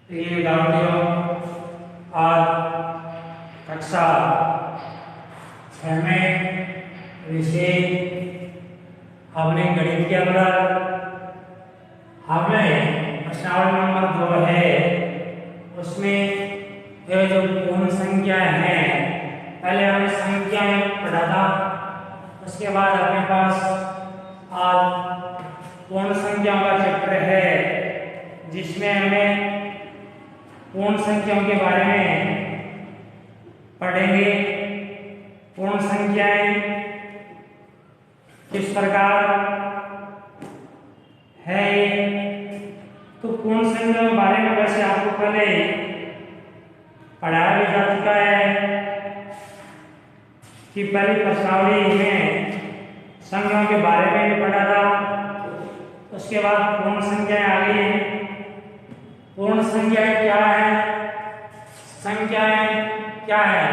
प्रिय विद्यार्थियों, आज कक्षा 6 में विषय हमने गणित के अंदर हमने प्रश्नावली नंबर 2 है उसमें ये जो पूर्ण संख्याएं हैं, पहले हमने संख्याएं पढ़ा था। उसके बाद अपने पास आज पूर्ण संख्याओं का चैप्टर है जिसमें हमें पूर्ण संख्याओं के बारे में पढ़ेंगे। पूर्ण संख्याएं किस प्रकार है, तो पूर्ण संख्याओं के बारे में वैसे आपको पहले पढ़ाया भी जा चुका है कि पहली प्रश्नावली में संख्याओं के बारे में भी पढ़ा था। उसके बाद पूर्ण संख्याएं आ गई हैं। पूर्ण संख्याएं क्या है, संख्याएं क्या है,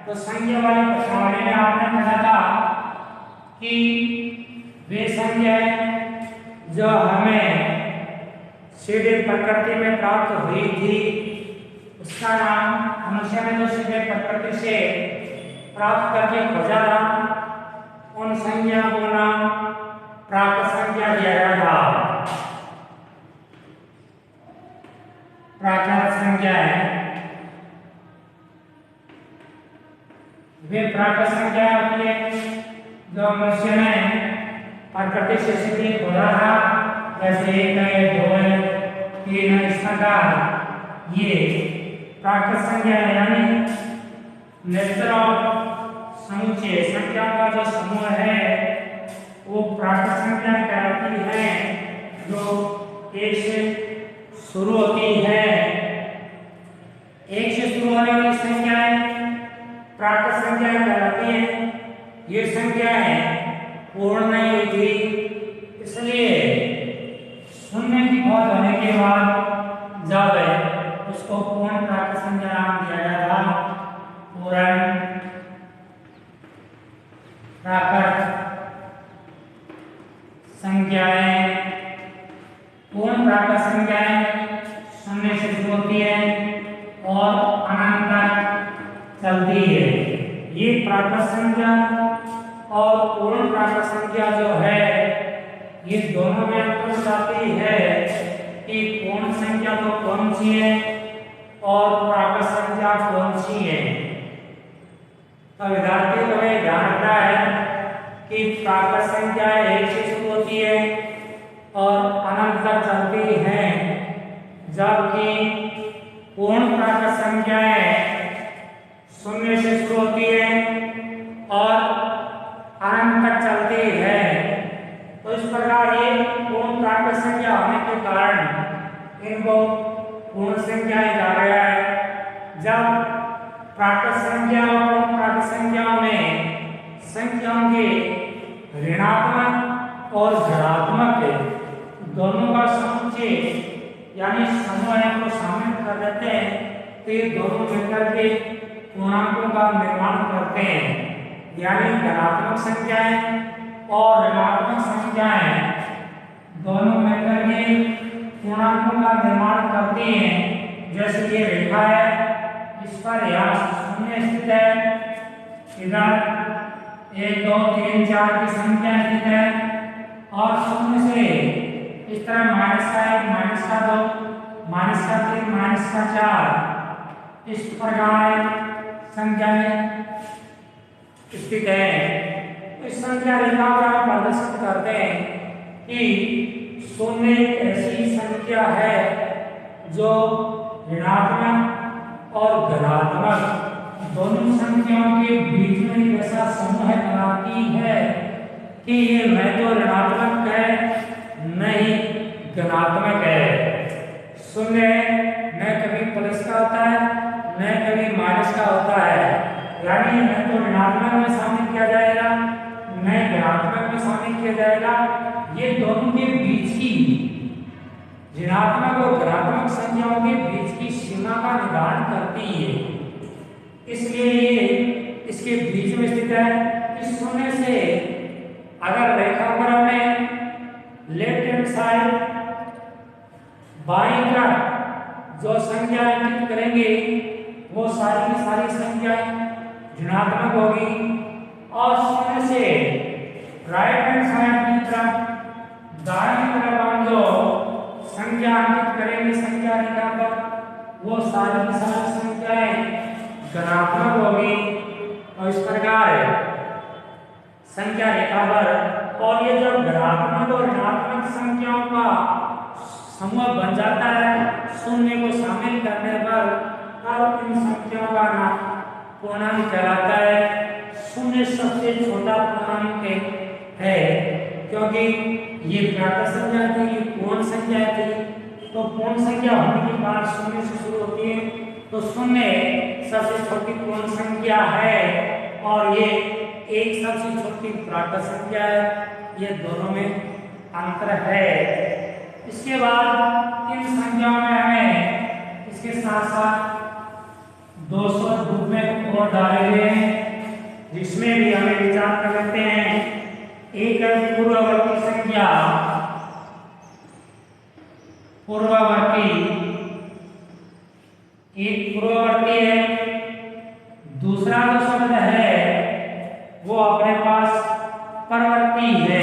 तो संख्या वाली प्रश्नावली में आपने पढ़ा था कि वे संख्याएं जो हमें सीधे प्रकृति में प्राप्त हुई थी उसका नाम मनुष्य ने जो सीधे प्रकृति से प्राप्त करके खोजा था उन संख्या को नाम प्राप्त संख्या दिया गया था। प्राकृत संख्या है वे प्राकृत संख्या होती है जो मनुष्य ने प्रकृति से सीधे खोजा था, जैसे 1 है, 2 है, 3 है, इस प्रकार ये प्राकृत संख्या है। यानी नेचर ऑफ समुच्चय संख्या का जो समूह है वो प्राकृत संख्या कहलाती है जो 1 से शुरू होती है। 1 से शुरू होने वाली संख्याएं प्राकृत संख्याएं कहलाती हैं। ये संख्याएं पूर्ण नहीं हुई थी, इसलिए शून्य की खोज होने के बाद जब उसको पूर्ण प्राकृत संख्या नाम दिया गया था। पूर्ण प्राकृत संख्याएं, पूर्ण प्राकृत संख्याएं शून्य से शुरू होती है और अनंत तक चलती है। ये प्राकृत संख्या और पूर्ण प्राकृत संख्या जो है ये दोनों में अंतर बताती है कि पूर्ण संख्या तो कौन सी है और प्राकृत संख्या कौन सी है। तो विद्यार्थी को यह ध्यान रखना है कि प्राकृत संख्या 1 से शुरू होती है और अनंत तक चलती है, जबकि पूर्ण प्राकृत संख्याएं शून्य से शुरू होती है और अनंत तक चलती है। तो इस प्रकार ये पूर्ण प्राकृत संख्या होने के कारण इनको पूर्ण संख्याएं कहा गया है। जब प्राकृत संख्या और पूर्ण प्राकृत संख्याओं में संख्याओं के ऋणात्मक और धनात्मक दोनों का समुच्चय यानी समूह को शामिल कर देते हैं, तो ये दोनों मिलकर के पूर्णांकों का निर्माण करते हैं। यानी धनात्मक संख्याएं और ऋणात्मक संख्याएं दोनों मिलकर के पूर्णांकों का निर्माण करती हैं। जैसे ये रेखा है, इस पर यहाँ शून्य स्थित है, इधर 1 2 3 4 की संख्या स्थित है और शून्य से इस तरह -1 -2 -3 -4 इस प्रकार संख्याएं स्थित है। इस संख्या रेखा पर हम प्रदर्शित करते हैं कि शून्य एक ऐसी संख्या है जो ऋणात्मक और धनात्मक दोनों संख्याओं के बीच में एक ऐसा समूह बनाती है कि ये न तो ऋणात्मक है न ही धनात्मक है। शून्य न कभी प्लस का होता है न कभी माइनस का होता है, यानी न तो ऋणात्मक में शामिल किया जाएगा न धनात्मक में शामिल किया जाएगा। ये दोनों के बीच की ऋणात्मक और धनात्मक संख्याओं के बीच की सीमा का निर्धारण करती है, इसलिए ये इसके बीच में स्थित है। इस शून्य से अगर रेखा पर हमें लेफ्ट हैंड साइड बाईं तरफ जो संख्या अंकित करेंगे वो सारी की सारी संख्याएं ऋणात्मक होगी और शून्य से राइट हैंड साइड की तरफ दाईं तरफ हम जो संख्या अंकित करेंगे संख्या रेखा पर वो सारी की सारी संख्याएं धनात्मक होगी। और इस प्रकार संख्या रेखा पर और ये जब धनात्मक और ऋणात्मक संख्याओं का समूह बन जाता है शून्य को शामिल करने पर तब इन संख्याओं का नाम पूर्णांक कहलाता है। शून्य सबसे छोटा पूर्णांक है क्योंकि ये प्राकृत संख्या थी, ये पूर्ण संख्या थी, तो पूर्ण संख्या होने के बाद शून्य से शुरू होती है, तो शून्य सबसे छोटी पूर्ण संख्या है और ये एक सबसे छोटी प्राकृत संख्या है। ये दोनों में अंतर है। इसके बाद इन संख्याओं में हमें इसके साथ साथ 200 रूप में और डाले हुए हैं जिसमें भी हमें विचार कर लेते हैं। एक है पूर्ववर्ती संख्या, पूर्ववर्ती एक पूर्ववर्ती है, दूसरा जो शब्द है वो अपने पास परवर्ती है।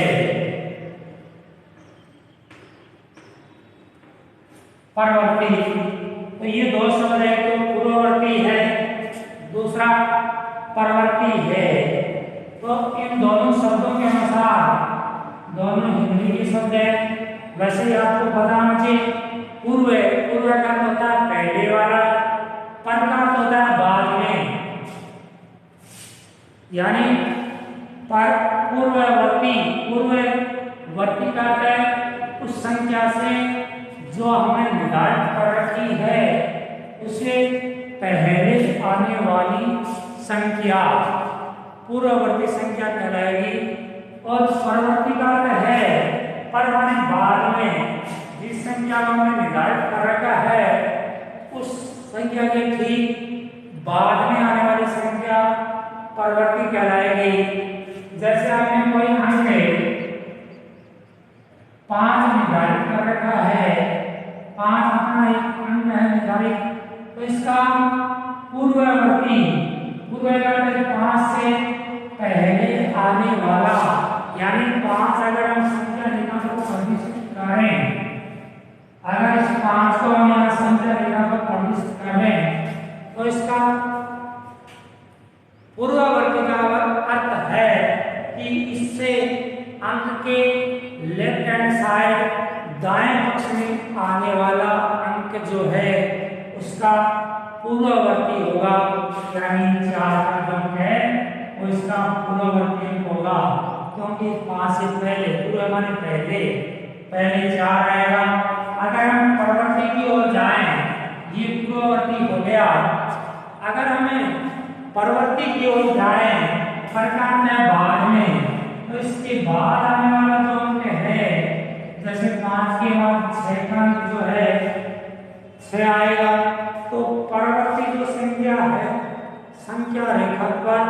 परवर्ती तो ये दो शब्द है, तो पूर्ववर्ती है, दूसरा परवर्ती है। तो इन दोनों शब्दों के अनुसार दोनों हिंदी के शब्द है। वैसे ही आपको पता होना चाहिए पूर्व पूर्व का होता है पहले वाला, पर का होता है बाद में, यानी पर पूर्ववर्ती पूर्ववर्ती का है उस संख्या से जो हमने निर्धारित कर रखी है उसे पहले आने वाली संख्या पूर्ववर्ती संख्या कहलाएगी। और परवर्ती का है पर माने बाद में जिस संख्या को हमने निर्धारित कर रखा है उस संख्या के ठीक बाद में आने वाली संख्या परवर्ती कहलाएगी। जैसे आपने कोई अंक 5 निर्धारित कर रखा है, 5 अपना एक अंक है निर्धारित, तो इसका पूर्ववर्ती पूर्ववर्ती 5 से पहले आने वाला, यानी 5 अगर हम संख्या रेखा को प्रदर्शित करें, अगर इस 5 को हम यहाँ संख्या रेखा पर प्रदर्शित करें तो इसका पूर्ववर्ती का अर्थ है कि इससे अंक के लेफ्ट हैंड साइड दाएं पक्ष में आने वाला अंक जो है उसका पूर्ववर्ती होगा, यानी 4 का जो अंक है वो इसका पूर्ववर्ती अंक होगा। क्योंकि 5 से पहले पूर्व माने पहले 4 आएगा। अगर हम परवर्ती की ओर जाएं, ये पूर्ववर्ती हो गया, अगर हमें परवर्ती की ओर जाएं प्रकार में बाद में, तो इसके बाद आने वाला जो अंक है, जैसे 5 के बाद 6 का अंक जो है 6 आएगा, तो परवर्ती जो संख्या है संख्या रेखा पर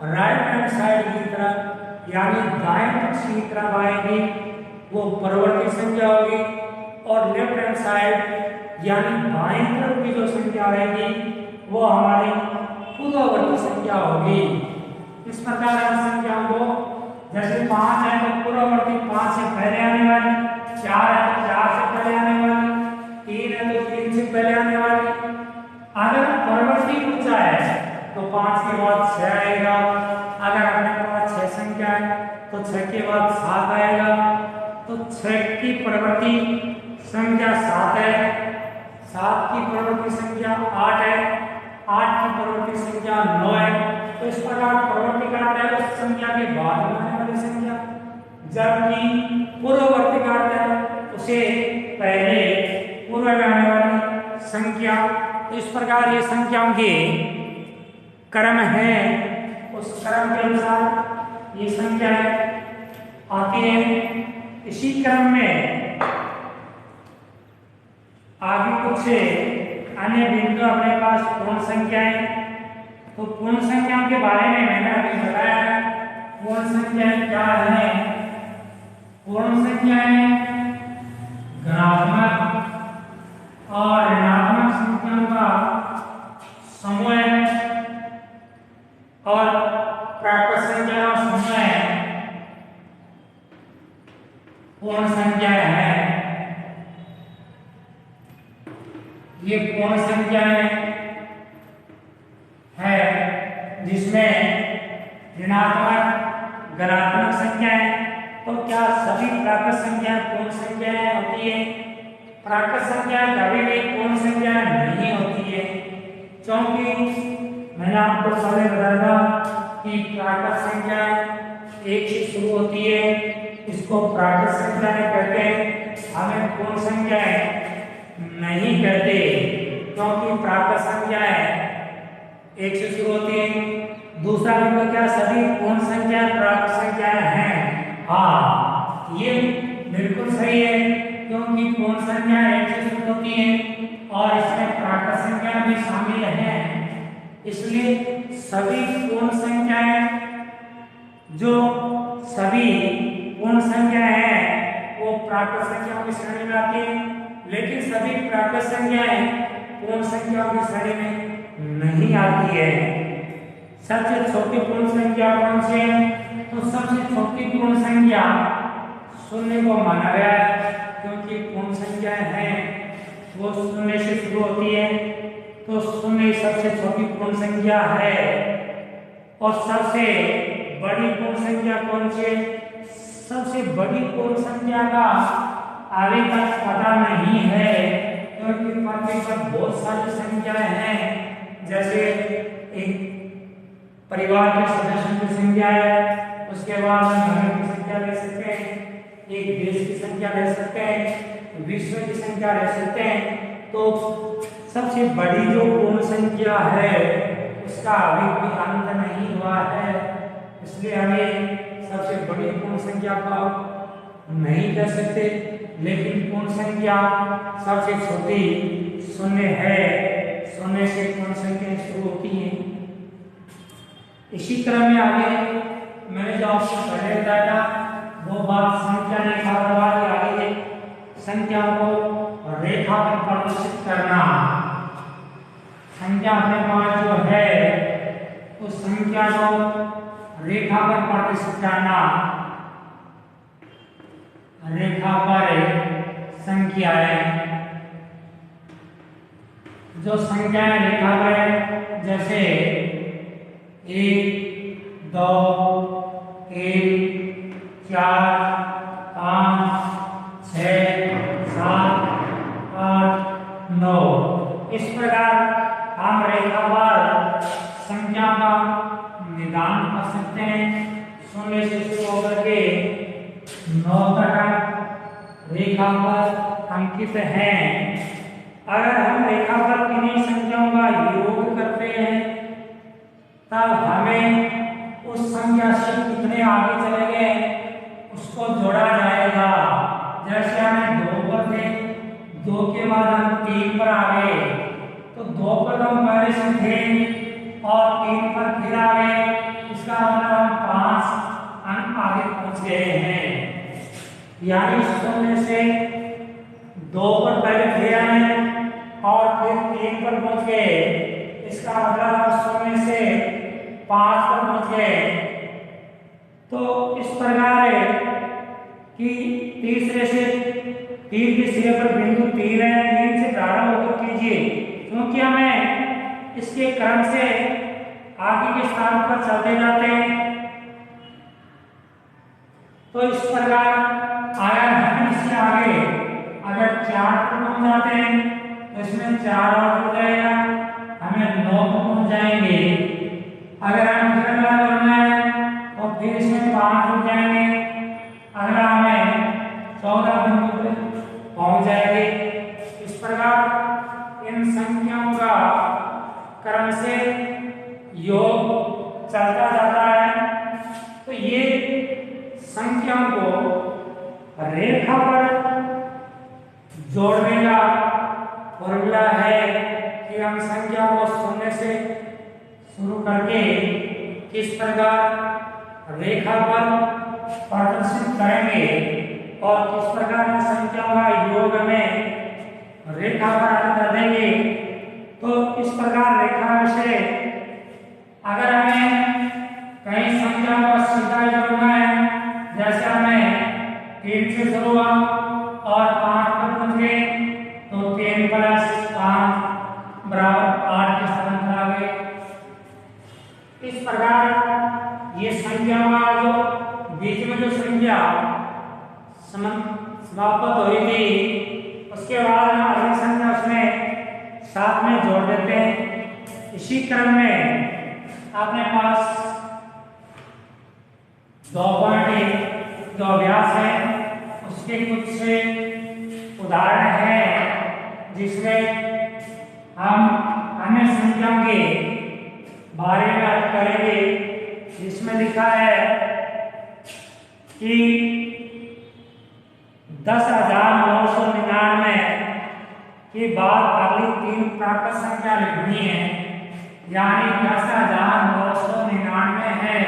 राइट हैंड साइड की तरफ यानी दाएं पक्ष की तरफ आएगी, वो परवर्ती संख्या होगी। और लेफ्ट हैंड साइड यानी बाएं तरफ की जो संख्या आएगी वो हमारी पूर्ववर्ती संख्या होगी। इस प्रकार हम संख्याओं को, जैसे 5 है तो पूर्ववर्ती 5 से पहले आने वाली, 4 है तो 4 से पहले आने वाली, 3 है तो 3 से पहले आने वाली। अगर परवर्ती पूछा है तो 5 के बाद 6 आएगा, अगर अपने पास 6 संख्या है तो 6 के बाद 7 आएगा, तो 6 की परवर्ती संख्या 7 है, 7 की परवर्ती संख्या 8 है, 8 की परवर्ती संख्या 9 है। तो इस प्रकार परवर्ती का अर्थ है उस संख्या के बाद में आने वाली संख्या, जबकि पूर्ववर्ती का अर्थ है उसे पहले पूर्व में आने वाली संख्या। तो इस प्रकार ये संख्याओं के क्रम है, उस क्रम के अनुसार ये संख्या आती है। इसी क्रम में आगे कुछ अन्य बिंदु अपने पास पूर्ण संख्याएं, तो पूर्ण संख्याओं के बारे में मैंने अभी बताया। पूर्ण संख्याएं क्या है? पूर्ण संख्याएं धनात्मक और ऋणात्मक पूर्ण संख्या है, ये पूर्ण संख्या है जिसमें ऋणात्मक धनात्मक संख्या है। तो क्या सभी प्राकृत संख्याएं पूर्ण संख्याएं होती है? प्राकृत संख्याएं कभी भी पूर्ण संख्याएं नहीं होती है, क्योंकि मैंने आपको पहले बताया था कि प्राकृत संख्या एक से शुरू होती है, इसको प्राकृत संख्या कहते हैं। हमें पूर्ण संख्याएं नहीं कहते, क्योंकि प्राकृत संख्याएं एक से शुरू होती है। दूसरा नंबर, क्या सभी पूर्ण संख्याएं प्राकृत संख्याएं हैं? हाँ, ये बिल्कुल सही है, क्योंकि पूर्ण संख्या एक से शुरू होती है और इसमें प्राकृत संख्या भी शामिल है। इसलिए सभी पूर्ण संख्याएं, जो सभी पूर्ण संख्याएं हैं वो प्राकृत संख्याओं की श्रेणी में आती है, लेकिन सभी प्राकृत संख्याएं पूर्ण संख्याओं की श्रेणी में नहीं आती है। सबसे छोटी पूर्ण संख्या कौन सी है? तो सबसे छोटी पूर्ण संख्या शून्य को माना गया है, क्योंकि पूर्ण संख्याएं हैं वो शून्य से शुरू होती है, तो शून्य सबसे छोटी पूर्ण संख्या है। और सबसे बड़ी पूर्ण संख्या कौन सी है? सबसे बड़ी पूर्ण संख्या का अभी तक पता नहीं है, क्योंकि पृथ्वी पर बहुत सारी संख्याएं हैं, जैसे एक परिवार के सदस्यों की संख्या है, उसके बाद हम घरों की संख्या ले सकते हैं, एक देश की संख्या ले सकते हैं, विश्व की संख्या ले सकते हैं। तो सबसे बड़ी जो पूर्ण संख्या है उसका अभी कोई अंत नहीं हुआ है, इसलिए हमें सबसे बड़ी पूर्ण संख्या का नहीं कह सकते, लेकिन पूर्ण संख्या सबसे छोटी शून्य है, शून्य से पूर्ण संख्या शुरू होती है। इसी तरह में आगे मैंने जो आपको पहले बताया था वो बात संख्या रेखा प्रवाह की आगे है। संख्या को रेखा पर प्रदर्शित करना, संख्या अपने पास जो है उस संख्या को रेखा पर प्रदर्शित करना। रेखा पर संख्याएं, जो संख्याएं रेखा पर, जैसे 1 2 3 4 5 6 7 8 9, इस प्रकार हम रेखा पर संख्या का निदान कर सकते हैं। शून्य से शुरू होकर के 9 तक रेखा पर अंकित हैं। अगर हम रेखा पर किन्हीं संख्याओं का योग करते हैं तब हमें उस संख्या से कितने आगे चले गए उसको जोड़ा जाएगा। जैसे हमें 2 पर थे, 2 के बाद हम 3 पर आ गए, तो 2 पर हम पहले से थे और 3 पर फिर आ गए, इसका मतलब हम 5 अंक आगे पहुंच गए हैं। यानी शून्य से 2 पर पहले थे आए और फिर 3 पर पहुंच गए, इसका मतलब हम शून्य से 5 पर पहुंच गए। तो इस प्रकार है कि तीसरे से तीर के सिरे पर बिंदु तीर है, 3 से प्रारंभ होकर कीजिए, क्योंकि हमें इसके क्रम से आगे के स्थान पर चलते जाते हैं। तो इस प्रकार अगर हम इससे आगे अगर 4 पर पहुंच जाते हैं तो इसमें 4 और हो जाएगा, हमें 9 पर पहुंच जाएंगे। अगर हम फिर करना है तो फिर इसमें 5 हो जाएंगे, अगर हमें 14 बिंदु पर पहुंच जाएंगे। इस प्रकार इन संख्याओं का क्रम से योग चलता जाता है। तो ये संख्याओं को रेखा पर जोड़ने का फॉर्मूला है कि हम संख्या को शून्य से शुरू करके किस प्रकार रेखा पर प्रदर्शित करेंगे और किस प्रकार संख्याओं का योग में रेखा पर कर देंगे। तो इस प्रकार रेखा से अगर हमें कई संख्याओं का सीधा जोड़ना है, जैसे हमें 3 से शुरू हुआ और 5 पर पहुंच गए तो 3 + 5 बराबर 8 के स्थान पर आ गए। इस प्रकार ये संख्या का जो बीच में जो संख्या समाप्त हुई थी उसके बाद अगली संख्या उसमें साथ में जोड़ देते हैं। इसी क्रम में अपने पास 2.1 जो अभ्यास है उसके कुछ उदाहरण हैं जिसमें हम अन्य संख्या के बारे में बात करेंगे। जिसमें लिखा है कि 10,999 के बाद अगली 3 प्राकृत संख्या लिखनी है, यानी 10,999 है।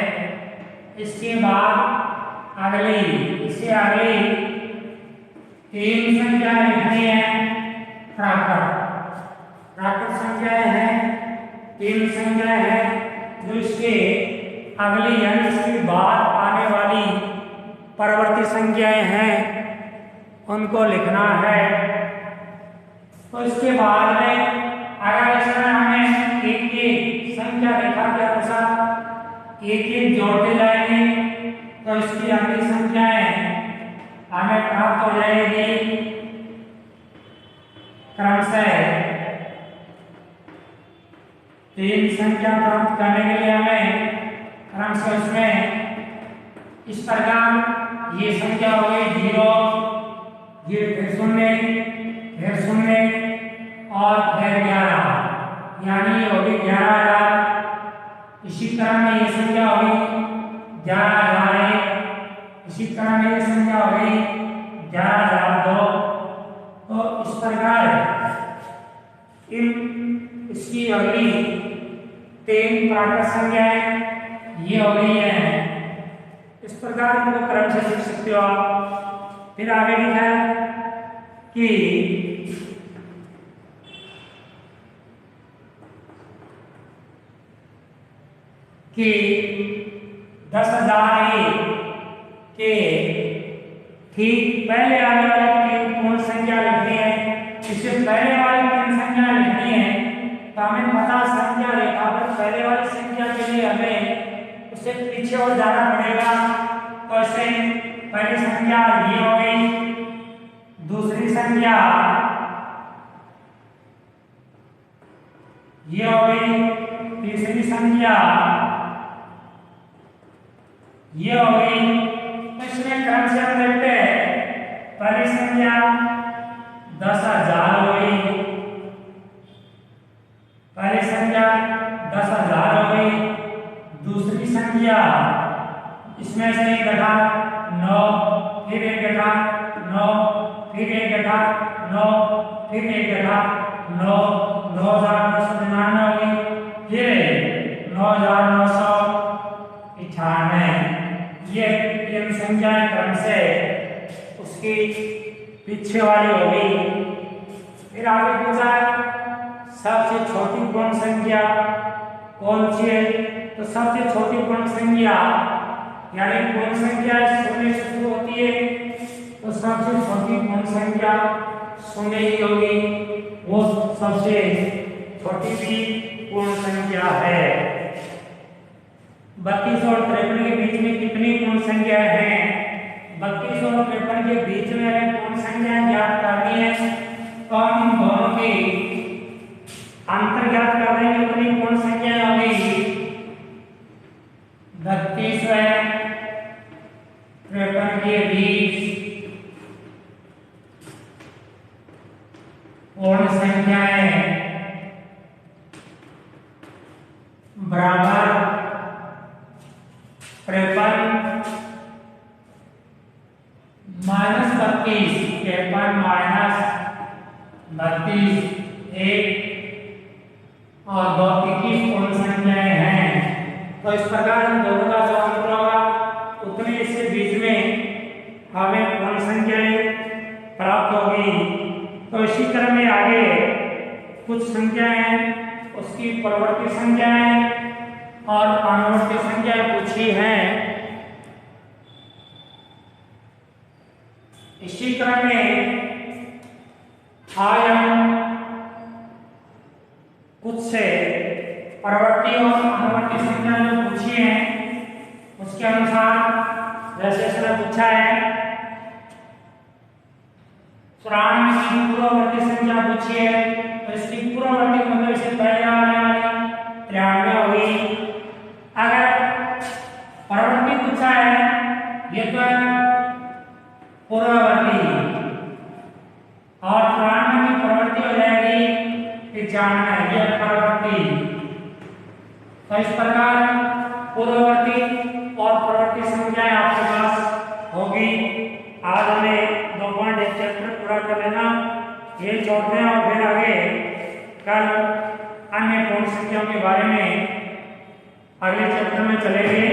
इसके बाद इससे अगली 3 संख्या लिखनी है प्राकृत संख्याएं हैं, 3 संख्याएं हैं जो इसके अगली यानी इसके बाद आने वाली परवर्ती संख्याएं हैं उनको लिखना है। तो इसके बाद में अगर इसमें हमें एक संख्या रेखा के अनुसार एक जोड़ते जाएंगे तो इसकी अगली संख्याएं हमें प्राप्त हो जाएगी क्रमशः। 3 संख्या प्राप्त करने के लिए हमें क्रमशः इसमें इस प्रकार ये संख्या हो गई 0, फिर 0, फिर 0 और फिर 11, यानी ये हो गई 11,000। इसी तरह में ये संख्या हो गई 11,001, इसी तरह में ये संख्या हो गई 11,002। तो इस प्रकार इसकी अगली 3 प्राकृत संख्याएं ये हो गई है। इस प्रकार इनको क्रम से सीख सकते हो आप। फिर आगे लिखा है कि 10,001 के ठीक पहले आने वाली 3 पूर्ण संख्या लिखनी है। इससे पहले वाली 3 संख्या लिखनी है तो हमें पता संख्या रेखा पर पहले वाली संख्या के लिए हमें उससे पीछे और जाना पड़ेगा। तो ऐसे पहली संख्या ये हो गई, दूसरी संख्या ये हो गई, तीसरी संख्या ये हो गई। तो इसमें क्रम से हम देखते हैं पहली संख्या 10,000 हो गई, पहली संख्या 10,000 हो गई, दूसरी संख्या इसमें से एक घटा 9, फिर एक घटा 9, फिर एक घटा 9, फिर एक घटा 9, 9,999 हो गई, फिर 9,998। ये 3 संख्याएं क्रम से उसकी पीछे वाली हो गई। फिर आगे पूछा सबसे छोटी पूर्ण संख्या कौन सी है? तो सबसे छोटी पूर्ण संख्या यानी पूर्ण संख्या 0 से शुरू होती है तो सबसे छोटी पूर्ण संख्या 0 ही होगी, वो सबसे छोटी भी पूर्ण संख्या है। 32 और 53 के बीच में कितनी पूर्ण संख्याएं हैं? 32 और 53 के बीच में हमें पूर्ण संख्याएं ज्ञात करनी है तो हम इन दोनों की अंतर ज्ञात कर देंगे। उतनी पूर्ण संख्याएं होगी 32 है 53 के बीच पूर्ण संख्याएं बराबर 53 माइनस 32, 53 माइनस 32 1 और 2 21 पूर्ण संख्याएं हैं। तो इस प्रकार इन दोनों का जो अंतर होगा उतने इसके बीच में हमें पूर्ण संख्याएं प्राप्त होगी। तो इसी क्रम में आगे कुछ संख्याएं उसकी परवर्ती संख्याएं और अनुवर्ती संख्याएं पूछी हैं। इसी क्रम में आज हम कुछ से परवर्ती और अनुवर्ती संख्या जो पूछी है उसके अनुसार जैसे इसने पूछा है 94 की पूर्ववर्ती संख्या पूछी है तो इसकी पूर्ववर्ती मतलब इससे पहले आने वाली 93 होगी। अगर परवर्ती पूछा है ये तो पूर्ववर्ती और 93 की परवर्ती हो जाएगी 95 ये परवर्ती। तो इस प्रकार पूर्ववर्ती और परवर्ती संख्याएं आपके पास होगी। आज हमें 2.1 चैप्टर पूरा कर लेना, ये छोड़ते हैं और फिर आगे कल अन्य पूर्ण संख्याओं के बारे में अगले चैप्टर में चलेंगे।